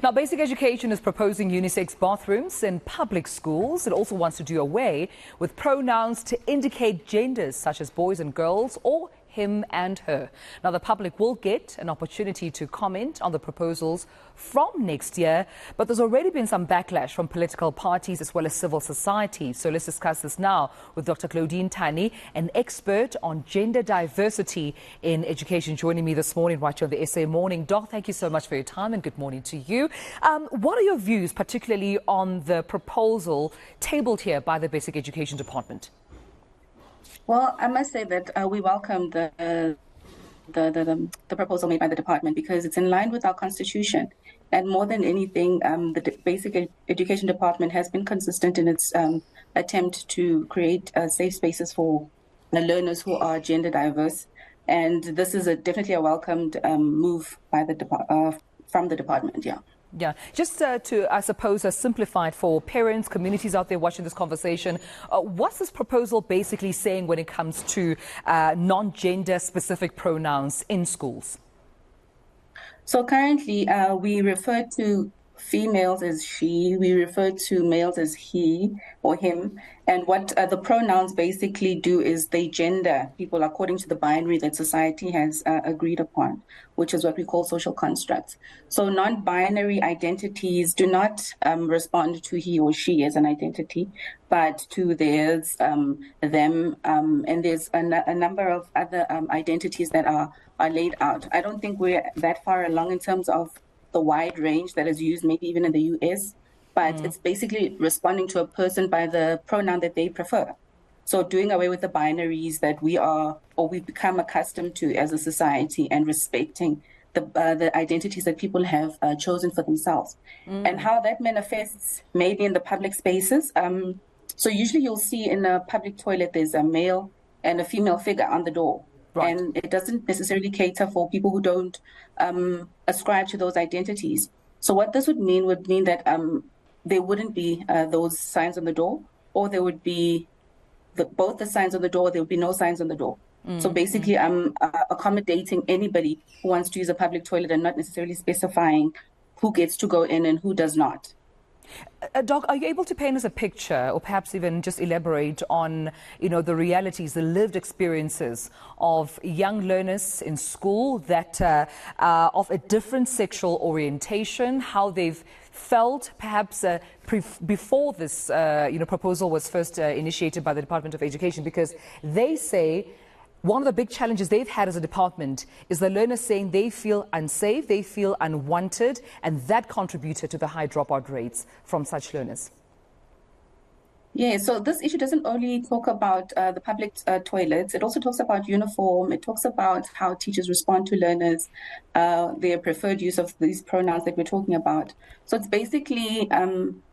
Now, Basic Education is proposing unisex bathrooms in public schools. It also wants to do away with pronouns to indicate genders such as boys and girls or him and her. Now, the public will get an opportunity to comment on the proposals from next year, but there's already been some backlash from political parties as well as civil society. So let's discuss this now with Dr. Claudine Tani, an expert on gender diversity in education, joining me this morning right here on the SA Morning. Doc, thank you so much for your time and good morning to you. What are your views, particularly on the proposal tabled here by the Basic Education Department? Well, I must say that we welcome the proposal made by the department because it's in line with our constitution. And more than anything, the Basic Education Department has been consistent in its attempt to create safe spaces for the learners who are gender diverse. And this is definitely a welcomed move by from the department, yeah. Yeah, just to, I suppose, simplify it for parents, communities out there watching this conversation, what's this proposal basically saying when it comes to non-gender specific pronouns in schools? So currently, we refer to females as she, we refer to males as he or him. And what the pronouns basically do is they gender people according to the binary that society has agreed upon, which is what we call social constructs. So non-binary identities do not respond to he or she as an identity, but to theirs, them, and there's a number of other identities that are laid out. I don't think we're that far along in terms of the wide range that is used, maybe even in the US, but it's basically responding to a person by the pronoun that they prefer. So doing away with the binaries that we've become accustomed to as a society and respecting the identities that people have chosen for themselves. And how that manifests maybe in the public spaces. So usually you'll see in a public toilet, there's a male and a female figure on the door. Right. And it doesn't necessarily cater for people who don't ascribe to those identities. So what this would mean that there wouldn't be those signs on the door, or there would be both the signs on the door, there would be no signs on the door. So basically, I'm accommodating anybody who wants to use a public toilet and not necessarily specifying who gets to go in and who does not. Doc, are you able to paint us a picture or perhaps even just elaborate on, the realities, the lived experiences of young learners in school that are of a different sexual orientation, how they've felt perhaps before this proposal was first initiated by the Department of Education, because they say one of the big challenges they've had as a department is the learners saying they feel unsafe, they feel unwanted, and that contributed to the high dropout rates from such learners. Yeah, so this issue doesn't only talk about the public toilets, it also talks about uniform, it talks about how teachers respond to learners, their preferred use of these pronouns that we're talking about. So it's basically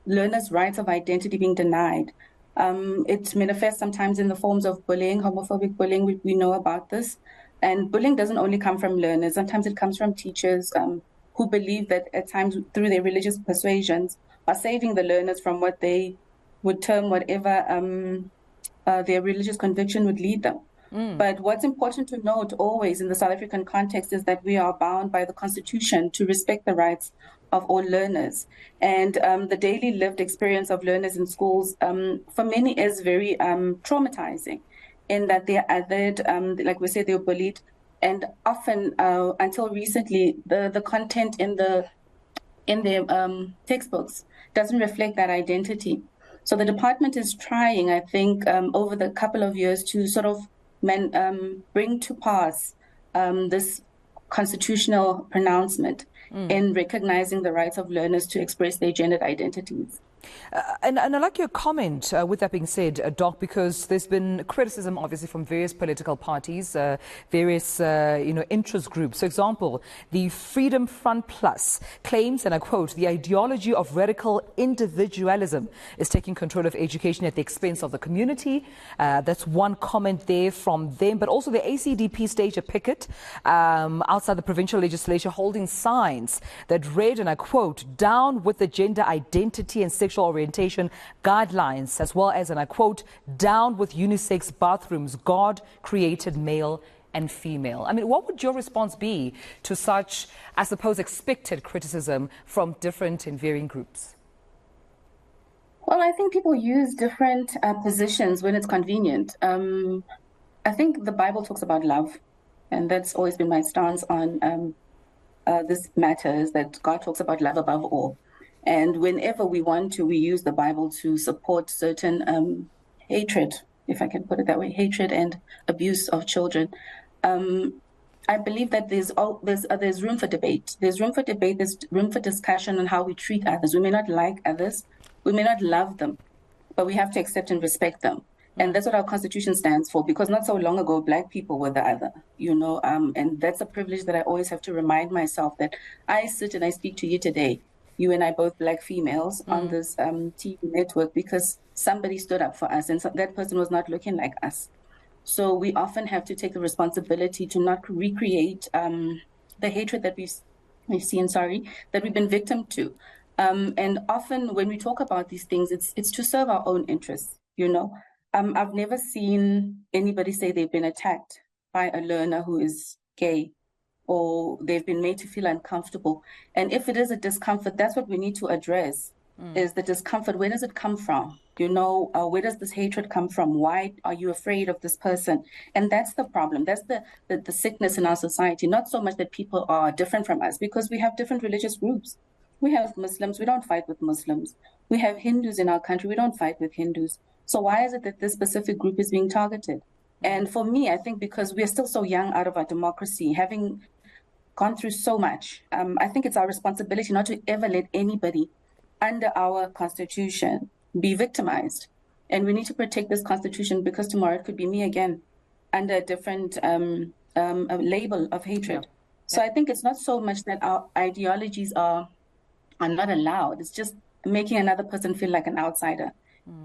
learners' rights of identity being denied. It manifests sometimes in the forms of bullying, homophobic bullying. We know about this. And bullying doesn't only come from learners. Sometimes it comes from teachers who believe that at times through their religious persuasions are saving the learners from what they would term whatever their religious conviction would lead them. But what's important to note always in the South African context is that we are bound by the Constitution to respect the rights of all learners. And the daily lived experience of learners in schools, for many, is very traumatizing in that they're othered, like we said, they're bullied. And often, until recently, the content in their textbooks doesn't reflect that identity. So the department is trying, I think, over the couple of years to sort of bring to pass this constitutional pronouncement in recognizing the rights of learners to express their gendered identities. And I like your comment, with that being said, Doc, because there's been criticism, obviously, from various political parties, various, interest groups. For example, the Freedom Front Plus claims, and I quote, the ideology of radical individualism is taking control of education at the expense of the community. That's one comment there from them. But also the ACDP staged a picket outside the provincial legislature holding signs that read, and I quote, down with the gender identity and sexual orientation guidelines, as well as, and I quote, down with unisex bathrooms, God created male and female. I mean, what would your response be to such, I suppose, expected criticism from different and varying groups? Well, I think people use different positions when it's convenient. I think the Bible talks about love, and that's always been my stance on this matter, is that God talks about love above all. And whenever we want to, we use the Bible to support certain hatred, if I can put it that way, hatred and abuse of children. I believe that there's room for debate. There's room for debate. There's room for discussion on how we treat others. We may not like others. We may not love them, but we have to accept and respect them. And that's what our Constitution stands for, because not so long ago, Black people were the other, and that's a privilege that I always have to remind myself that I sit and I speak to you today, you and I both Black females on this TV network, because somebody stood up for us, and so that person was not looking like us. So we often have to take the responsibility to not recreate the hatred that we've seen, that we've been victim to. And often when we talk about these things, it's to serve our own interests, I've never seen anybody say they've been attacked by a learner who is gay, or they've been made to feel uncomfortable. And if it is a discomfort, that's what we need to address, is the discomfort. Where does it come from? Where does this hatred come from? Why are you afraid of this person? And that's the problem. That's the sickness in our society. Not so much that people are different from us, because we have different religious groups. We have Muslims, we don't fight with Muslims. We have Hindus in our country, we don't fight with Hindus. So why is it that this specific group is being targeted? And for me, I think because we are still so young out of our democracy, having gone through so much, I think it's our responsibility not to ever let anybody under our Constitution be victimized. And we need to protect this Constitution, because tomorrow it could be me again under a different label of hatred. Yeah. So I think it's not so much that our ideologies are not allowed. It's just making another person feel like an outsider,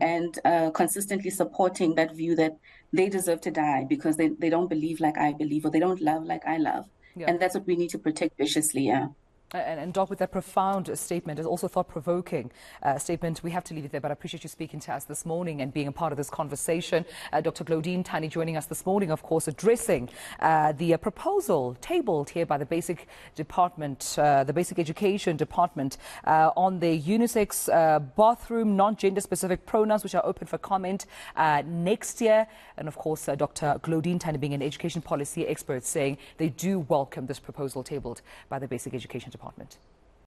and consistently supporting that view that they deserve to die because they don't believe like I believe, or they don't love like I love. Yeah. And that's what we need to protect viciously, yeah. And Doc, with that profound statement, is also thought-provoking statement. We have to leave it there, but I appreciate you speaking to us this morning and being a part of this conversation. Dr. Claudine Tani joining us this morning, of course, addressing the proposal tabled here by the Basic Department, the Basic Education Department, on the unisex bathroom, non-gender-specific pronouns, which are open for comment next year. And, of course, Dr. Claudine Tani, being an education policy expert, saying they do welcome this proposal tabled by the Basic Education Department.